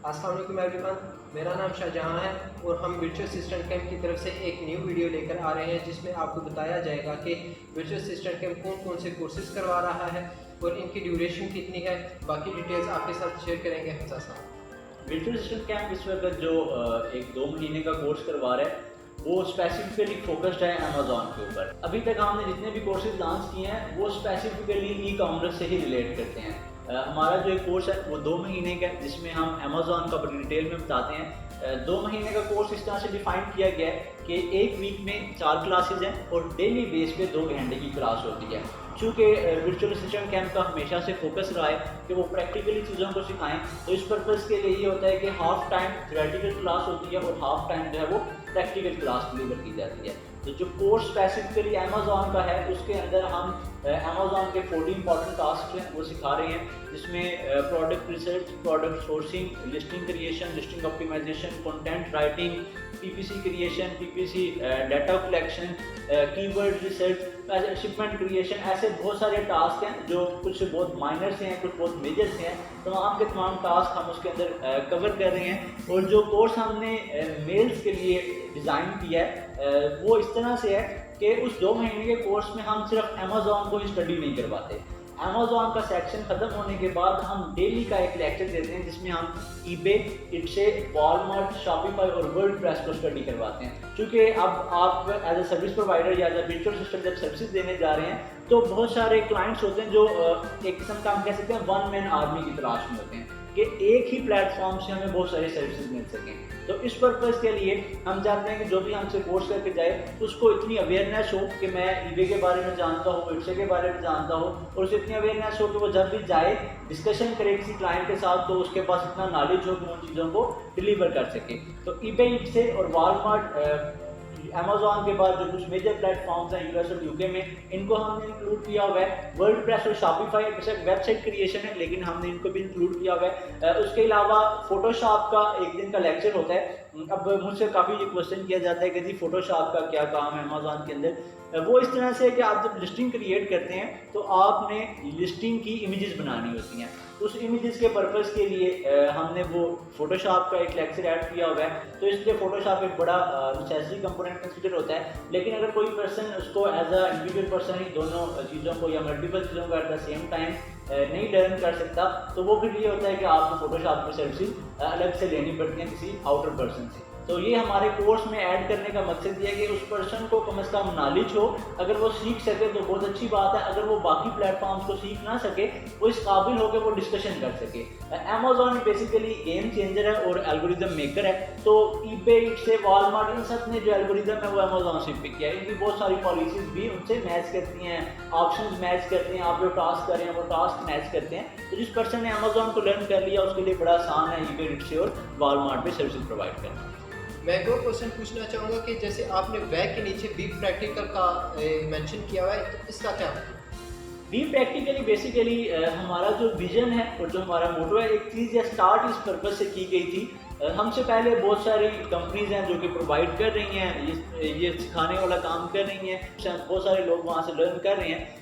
अस्सलाम वालेकुम एवरीवन, मेरा नाम शाहजहां है और हम वर्चुअल असिस्टेंट कैंप की तरफ से एक न्यू वीडियो लेकर आ रहे हैं जिसमें आपको बताया जाएगा कि वर्चुअल असिस्टेंट कैंप कौन कौन से कोर्सेज करवा रहा है और इनकी ड्यूरेशन कितनी है। बाकी डिटेल्स आपके साथ शेयर करेंगे हमजा साहब। वर्चुअल असिस्टेंट कैंप इस वक्त जो एक 2 महीने का कोर्स करवा रहा है वो स्पेसिफिकली फोकस्ड है अमेजोन के ऊपर। अभी तक हमने जितने भी कोर्सेज लॉन्च किए हैं वो स्पेसिफिकली ई कॉमर्स से ही रिलेट करते हैं। हमारा जो एक कोर्स है वो 2 महीने का है जिसमें हम अमेजोन का बड़ी डिटेल में बताते हैं। 2 महीने का कोर्स इस तरह से डिफाइन किया गया है कि एक वीक में 4 क्लासेज हैं और डेली बेस पे 2 घंटे की क्लास होती है। चूँकि वर्चुअल असिस्टेंट कैंप का हमेशा से फोकस रहा है कि वो प्रैक्टिकली चीज़ों को सिखाएं, तो इस पर्पज़ के लिए ये होता है कि हाफ टाइम थ्योरेटिकल क्लास होती है और हाफ टाइम जो है वो प्रैक्टिकल क्लास डिलीवर की जाती है। तो जो कोर्स स्पेसिफिकली अमेजोन का है उसके अंदर हम अमेजोन के 40 इंपॉर्टेंट टास्क हैं वो सिखा रहे हैं, जिसमें product research, product sourcing, listing creation, listing optimization, content writing, PPC creation, PPC data collection, keyword research, shipment creation. ऐसे बहुत सारे टास्क हैं जो कुछ बहुत माइनर से हैं, कुछ बहुत मेजर से हैं। तमाम के तमाम टास्क हम उसके अंदर कवर कर रहे हैं। और जो कोर्स हमने मेल्स के लिए डिज़ाइन किया है वो इस तरह से है कि उस 2 महीने के कोर्स में हम सिर्फ अमेजोन को ही स्टडी नहीं करवाते। अमेजोन का सेक्शन खत्म होने के बाद हम डेली का एक लेक्चर देते हैं जिसमें हम ईबे, इट्से, वॉलमार्ट, शॉपिफाई और वर्डप्रेस को स्टडी करवाते हैं। क्योंकि अब आप एज अ सर्विस प्रोवाइडर या एज अ वर्चुअल असिस्टेंट जब सर्विस देने जा रहे हैं तो बहुत सारे क्लाइंट्स होते हैं जो एक किस्म का हम कह सकते हैं वन मैन आर्मी की तलाश में होते हैं कि एक ही प्लेटफॉर्म से हमें बहुत सारी सर्विसेज मिल सकें। तो इस पर्पज़ के लिए हम चाहते हैं कि जो भी हमसे कोर्स करके जाए उसको इतनी अवेयरनेस हो कि मैं ईबे के बारे में जानता हूँ, इट्से के बारे में जानता हूँ, और उसे इतनी अवेयरनेस हो कि वो जब भी जाए डिस्कशन करे किसी क्लाइंट के साथ तो उसके पास इतना नॉलेज हो कि उन चीज़ों को डिलीवर कर सके। तो ईबे, इट्से और वॉलमार्ट, अमेजोन के बाद जो कुछ मेजर प्लेटफॉर्म्स हैं यूएस और यूके में, इनको हमने इंक्लूड किया हुआ है। वर्डप्रेस और शॉपिफाई वेबसाइट क्रिएशन है लेकिन हमने इनको भी इंक्लूड किया हुआ है। उसके अलावा फोटोशॉप का एक दिन का लेक्चर होता है। अब मुझसे काफ़ी ये क्वेश्चन किया जाता है कि जी फोटोशॉप का क्या काम है अमेजोन के अंदर। वो इस तरह से है कि आप जब लिस्टिंग क्रिएट करते हैं तो आपने लिस्टिंग की इमेजेस बनानी होती हैं। उस इमेजेस के पर्पज़ के लिए हमने वो फोटोशॉप का एक लेक्चर ऐड किया हुआ है। तो इसलिए फोटोशॉप एक बड़ा नेसेसरी कंपोनेंट कंसिडर होता है। लेकिन अगर कोई पर्सन उसको एज अ इंडिविजुअल पर्सन ही दोनों चीज़ों को या मल्टीपल चीज़ों को एट द सेम टाइम नहीं लर्न कर सकता तो वो फिर ये होता है कि आपको फोटोशॉप की सर्विसेज अलग से लेनी पड़ती हैं किसी आउटर पर्सन से। तो ये हमारे कोर्स में ऐड करने का मकसद ये है कि उस पर्सन को कम से कम नॉलेज हो। अगर वो सीख सके तो बहुत अच्छी बात है, अगर वो बाकी प्लेटफॉर्म्स को सीख ना सके वो इस काबिल हो कि वो डिस्कशन कर सके। अमेजोन बेसिकली गेम चेंजर है और एल्गोरिदम मेकर है। तो ईबे, इट्से, वॉलमार्ट, इन सब ने जो एल्गोरिदम है वो अमेजोन से पिक किया है। इनकी बहुत सारी पॉलिसीज भी उनसे मैच करती हैं, ऑप्शंस मैच करते हैं, आप जो टास्क कर रहे हैं वो टास्क मैच करते हैं। तो जिस पर्सन ने अमेजोन को लर्न कर लिया उसके लिए बड़ा आसान है ईबे, इट्से और वॉलमार्ट पे सर्विसेज प्रोवाइड करना। मैं एक और क्वेश्चन पूछना चाहूँगा कि जैसे आपने बैक के नीचे बी प्रैक्टिकल का मेंशन किया हुआ है, तो इसका क्या मतलब? बी प्रैक्टिकली बेसिकली हमारा जो विजन है और जो हमारा मोटो है, एक चीज़ या स्टार्ट इस पर्पज़ से की गई थी। हमसे पहले बहुत सारी कंपनीज हैं जो कि प्रोवाइड कर रही हैं, ये सिखाने वाला काम कर रही हैं, बहुत सारे लोग वहाँ से लर्न कर रहे हैं।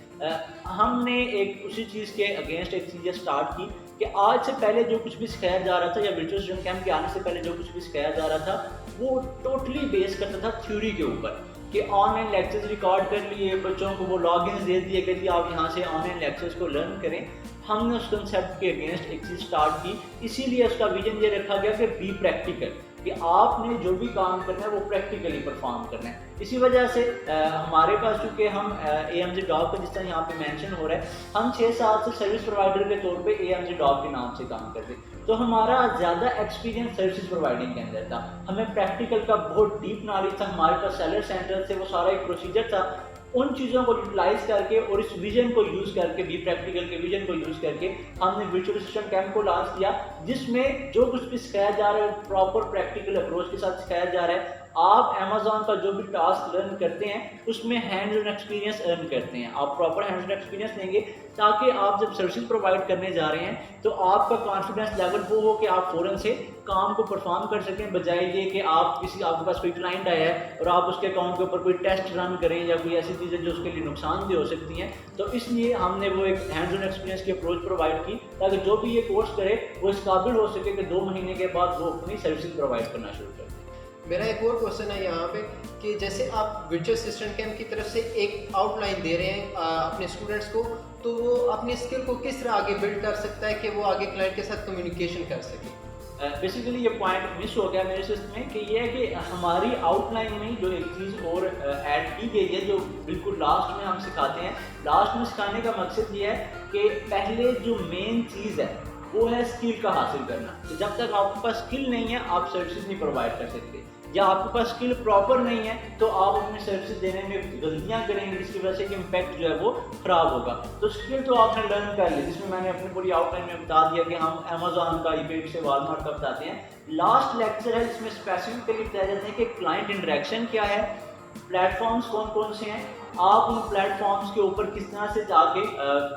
हमने एक उसी चीज़ के अगेंस्ट एक चीज़ स्टार्ट की कि आज से पहले जो कुछ भी सिखाया जा रहा था या वर्चुअल असिस्टेंट कैंप के आने से पहले जो कुछ भी सिखाया जा रहा था वो टोटली बेस करता था थ्योरी के ऊपर कि ऑनलाइन लेक्चर्स रिकॉर्ड कर लिए, बच्चों को वो लॉगिन्स दे दिए कि आप यहाँ से ऑनलाइन लेक्चर्स को लर्न करें। हमने उस कंसेप्ट के अगेंस्ट एक चीज़ स्टार्ट की, इसीलिए उसका विजन ये रखा गया कि बी प्रैक्टिकल, कि आपने जो भी काम करना है वो प्रैक्टिकली परफॉर्म करना है। इसी वजह से हमारे पास चूँकि हम AMZ डॉग का जिस तरह यहाँ पे मेंशन हो रहा है, हम 6 साल से सर्विस प्रोवाइडर के तौर पे AMZ डॉग के नाम से काम करते, तो हमारा ज़्यादा एक्सपीरियंस सर्विस प्रोवाइडिंग के अंदर था। हमें प्रैक्टिकल का बहुत डीप नॉलेज था, हमारे पास सेलर सेंटर से वो सारा एक प्रोसीजर था। उन चीज़ों को यूटिलाइज करके और इस विजन को यूज़ करके, बी प्रैक्टिकल के विजन को यूज़ करके हमने वर्चुअल असिस्टेंट कैंप को लॉन्च किया, जिसमें जो कुछ भी सिखाया जा रहा है प्रॉपर प्रैक्टिकल अप्रोच के साथ सिखाया जा रहा है। आप अमेज़ॉन का जो भी टास्क लर्न करते हैं उसमें हैंड्स ऑन एक्सपीरियंस अर्न करते हैं। आप प्रॉपर हैंड्स ऑन एक्सपीरियंस लेंगे ताकि आप जब सर्विस प्रोवाइड करने जा रहे हैं तो आपका कॉन्फिडेंस लेवल वो हो कि आप फ़ौरन से काम को परफॉर्म कर सकें, बजाय ये कि आपके पास कोई क्लाइंट आया है और आप उसके अकाउंट के ऊपर कोई टेस्ट रन करें या कोई ऐसी चीज़ें जो उसके लिए नुकसानदेह हो सकती हैं। तो इसलिए हमने वो एक हैंड्स ऑन एक्सपीरियंस की अप्रोच प्रोवाइड की ताकि जो भी ये कोर्स करे वो इस काबिल हो सके कि 2 महीने के बाद वो अपनी सर्विस प्रोवाइड करना शुरू कर दे। मेरा एक और क्वेश्चन है यहाँ पे कि जैसे आप वर्चुअल असिस्टेंट कैंप की तरफ से एक आउटलाइन दे रहे हैं अपने स्टूडेंट्स को, तो वो अपनी स्किल को किस तरह आगे बिल्ड कर सकता है कि वो आगे क्लाइंट के साथ कम्युनिकेशन कर सके? बेसिकली ये पॉइंट मिस हो गया मेरे सिस्टम में कि ये है कि हमारी आउटलाइन में जो एक चीज़ और ऐड की गई है जो बिल्कुल लास्ट में हम सिखाते हैं। लास्ट में सिखाने का मकसद ये है कि पहले जो मेन चीज़ है वो है स्किल का हासिल करना। तो जब तक आपके पास स्किल नहीं है आप सर्विसेज नहीं प्रोवाइड कर सकते, या आपके पास स्किल प्रॉपर नहीं है तो आप अपनी सर्विसेज देने में गलतियां करेंगे जिसकी वजह से कि इम्पैक्ट जो है वो खराब होगा। तो स्किल तो आपने लर्न कर ली, जिसमें मैंने अपनी पूरी आउटलाइन में बता दिया कि हम अमेज़ॉन का, ईबे से, वॉलमार्ट का बताते हैं। लास्ट लेक्चर है जिसमें स्पेसिफिकली बताया जाता है कि क्लाइंट इंटरेक्शन क्या है, प्लेटफॉर्म्स कौन कौन से हैं, आप उन प्लेटफॉर्म्स के ऊपर किस तरह से जाके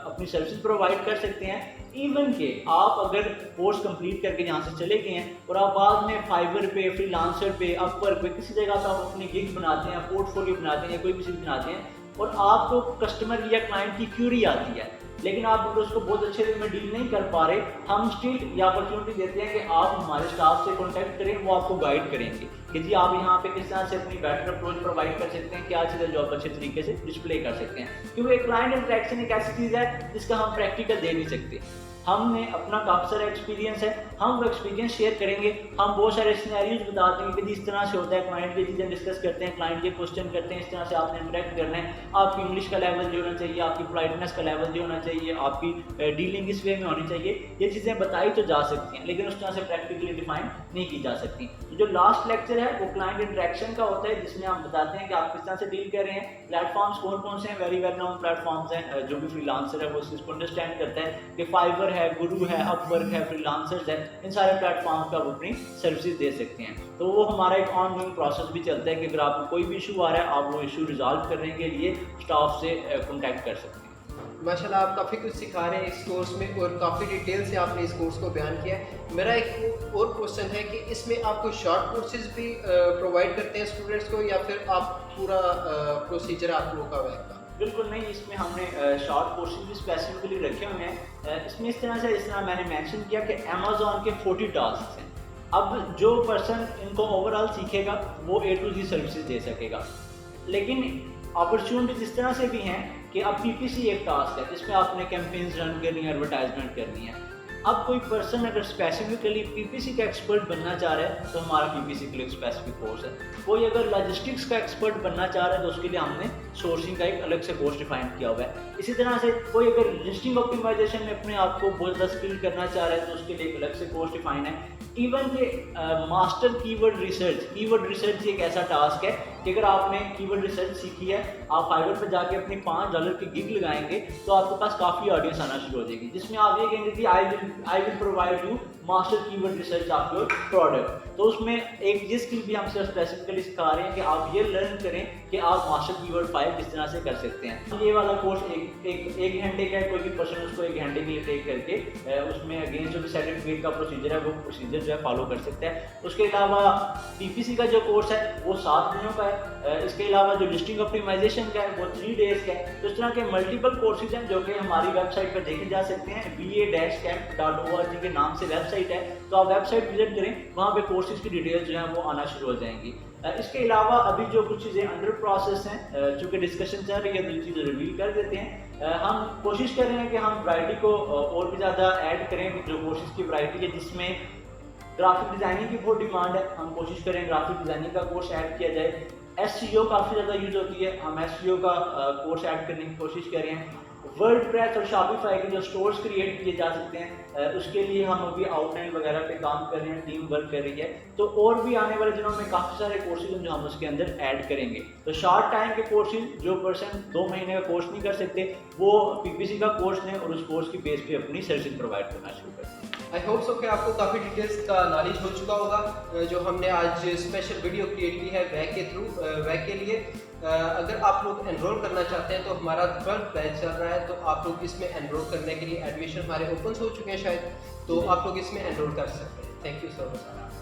अपनी सर्विस प्रोवाइड कर सकते हैं। इवन के आप अगर कोर्स कंप्लीट करके यहाँ से चले गए हैं और आप बाद में फाइवर पे, फ्रीलांसर पे, अपवर्क पे किसी जगह पे आप अपनी गिग बनाते हैं, पोर्टफोलियो बनाते हैं या कोई भी चीज़ बनाते हैं और आपको कस्टमर या क्लाइंट की क्यूरी आती है लेकिन आप अगर उसको बहुत अच्छे वे में डील नहीं कर पा रहे, हम स्टिल ये अपॉर्चुनिटी देते हैं कि आप हमारे स्टाफ से कॉन्टैक्ट करें, वो आपको गाइड करेंगे कि जी आप यहाँ पे किस तरह से अपनी बेटर अप्रोच प्रोवाइड कर सकते हैं, क्या चीज़ें जो आप अच्छे तरीके से डिस्प्ले कर सकते हैं। क्योंकि एक क्लाइंट इंटरेक्शन एक ऐसी चीज़ है जिसका हम प्रैक्टिकल दे नहीं सकते। हमने अपना काफ़ी सारा एक्सपीरियंस है, हम वो एक्सपीरियंस शेयर करेंगे, हम बहुत सारे सिनेरियोज बता देंगे कि जिस तरह से होता है, क्लाइंट की चीज़ें डिस्कस करते हैं, क्लाइंट के क्वेश्चन करते हैं, इस तरह से आपने इंटरेक्ट करना है, आपकी इंग्लिश का लेवल जो होना चाहिए, आपकी पोलाइटनेस का लेवल जो होना चाहिए, आपकी डीलिंग इस वे में होनी चाहिए। ये चीज़ें बताई तो जा सकती हैं लेकिन उस तरह से प्रैक्टिकली डिफाइन नहीं की जा सकती। तो जो लास्ट लेक्चर है वो क्लाइंट इंटरेक्शन का होता है जिसमें हम बताते हैं कि आप किस तरह से डील कर रहे हैं, प्लेटफॉर्म्स कौन कौन से हैं, वेरी वेल नोन प्लेटफॉर्म्स हैं। जो भी फ्रीलांसर है वो इसको अंडरस्टैंड करता है कि फाइवर है, गुरु है, अपवर्क है, फ्रीलांसर्स है, इन सारे प्लेटफॉर्म पे आप अपनी सर्विसेज दे सकते हैं। तो वो हमारा एक ऑनगोइंग प्रोसेस भी चलता है कि अगर आपको कोई भी इशू आ रहा है आप वो इशू रिजॉल्व करने के लिए स्टाफ से कॉन्टैक्ट कर सकते हैं। माशाल्लाह आप काफ़ी कुछ सिखा रहे हैं इस कोर्स में और काफ़ी डिटेल से आपने इस कोर्स को बयान किया है। मेरा एक और क्वेश्चन है कि इसमें आप कोई शॉर्ट कोर्सेज भी प्रोवाइड करते हैं स्टूडेंट्स को या फिर आप पूरा प्रोसीजर आप लोगों का रहेगा? बिल्कुल नहीं, इसमें हमने शॉर्ट कोर्सेज भी स्पेसिफिकली रखे हुए हैं। इसमें इस तरह मैंने मेंशन किया कि अमेज़ॉन के 40 टास्क हैं। अब जो पर्सन इनको ओवरऑल सीखेगा वो A to Z सर्विसेज दे सकेगा, लेकिन अपॉर्चुनिटीज इस तरह से भी हैं कि अब PPC एक टास्क है जिसमें आपने कैंपेन्स रन करनी है, एडवर्टाइजमेंट करनी है। अब कोई पर्सन अगर स्पेसिफिकली PPC का एक्सपर्ट बनना चाह रहा है तो हमारा PPC के लिए स्पेसिफिक कोर्स है। कोई अगर लॉजिस्टिक्स का एक्सपर्ट बनना चाह रहा है तो उसके लिए हमने सोर्सिंग का एक अलग से कोर्स डिफाइन किया हुआ है। इसी तरह से कोई अगर लिस्टिंग ऑप्टिमाइजेशन में अपने आप को बहुत ज़्यादा स्किल करना चाह रहा है तो उसके लिए एक अलग से कोर्स डिफाइन है। इवन के मास्टर कीवर्ड रिसर्च एक ऐसा टास्क है कि अगर आपने कीवर्ड रिसर्च सीखी है, आप फाइवर पर जाके अपनी $5 की गिग लगाएंगे तो आपके पास काफ़ी ऑडियंस आना शुरू हो जाएगी जिसमें आप ये कहेंगे कि I will provide you master keyword research of your product. तो उसमें एक ये स्किल भी हम सिर्फ स्पेसिफिकली सिखा रहे हैं कि आप ये लर्न करें कि आप मास्टर कीवर्ड फाइल किस तरह से कर सकते हैं। तो ये वाला कोर्स एक घंटे का है, कोई भी पर्सन उसको 1 घंटे के लिए टेक करके उसमें अगेंस्ट जो भी सर्टिफिकेट का प्रोसीजर है वो प्रोसीजर जो है फॉलो कर सकते हैं। उसके अलावा PPC का जो कोर्स है वो 7 दिनों का है। इसके अलावा जो लिस्टिंग ऑप्टिमाइजेशन का है वो 3 डेज का है। तो इस तरह के मल्टीपल कोर्सेज हैं जो कि हमारी वेबसाइट पर देखे जा सकते हैं। ba-camp.org के नाम से वेबसाइट है, तो आप वेबसाइट विजिट करें, वहाँ पे कोर्सेज की डिटेल्स जो हैं वो आना शुरू हो जाएंगी। इसके अलावा अभी जो कुछ चीज़ें अंडर प्रोसेस हैं, चूँकि डिस्कशन चल रही है तो चीज़ें रिवील कर देते हैं। हम कोशिश कर रहे हैं कि हम वैरायटी को और भी ज़्यादा ऐड करें। जो कोर्सेज की वैरायटी है जिसमें ग्राफिक डिज़ाइनिंग की बहुत डिमांड है, हम कोशिश करें ग्राफिक डिज़ाइनिंग का कोर्स ऐड किया जाए। SEO काफ़ी ज़्यादा यूज़ होती है, हम SEO का कोर्स ऐड करने की कोशिश कर रहे हैं। वर्डप्रेस और शॉपिफाई के जो स्टोर्स क्रिएट किए जा सकते हैं, उसके लिए हम अभी आउटलाइन वगैरह पे काम कर रहे हैं, टीम वर्क कर रही है। तो और भी आने वाले दिनों में काफ़ी सारे कोर्सेज हैं जो हम उसके अंदर ऐड करेंगे। तो शॉर्ट टाइम के कोर्सेज जो पर्सन 2 महीने का कोर्स नहीं कर सकते, वो PPC का कोर्स लें और उस कोर्स की बेस पे अपनी सर्विस प्रोवाइड करना शुरू करें। आई होप सो कि आपको काफ़ी डिटेल्स का नॉलेज हो चुका होगा जो हमने आज स्पेशल वीडियो क्रिएट की है वैक के थ्रू, वैक के लिए। अगर आप लोग एनरोल करना चाहते हैं तो हमारा 12th बैच चल रहा है, तो आप लोग इसमें एनरोल करने के लिए एडमिशन हमारे ओपन हो चुके हैं शायद, तो आप लोग इसमें एनरोल कर सकते हैं। Thank you so much.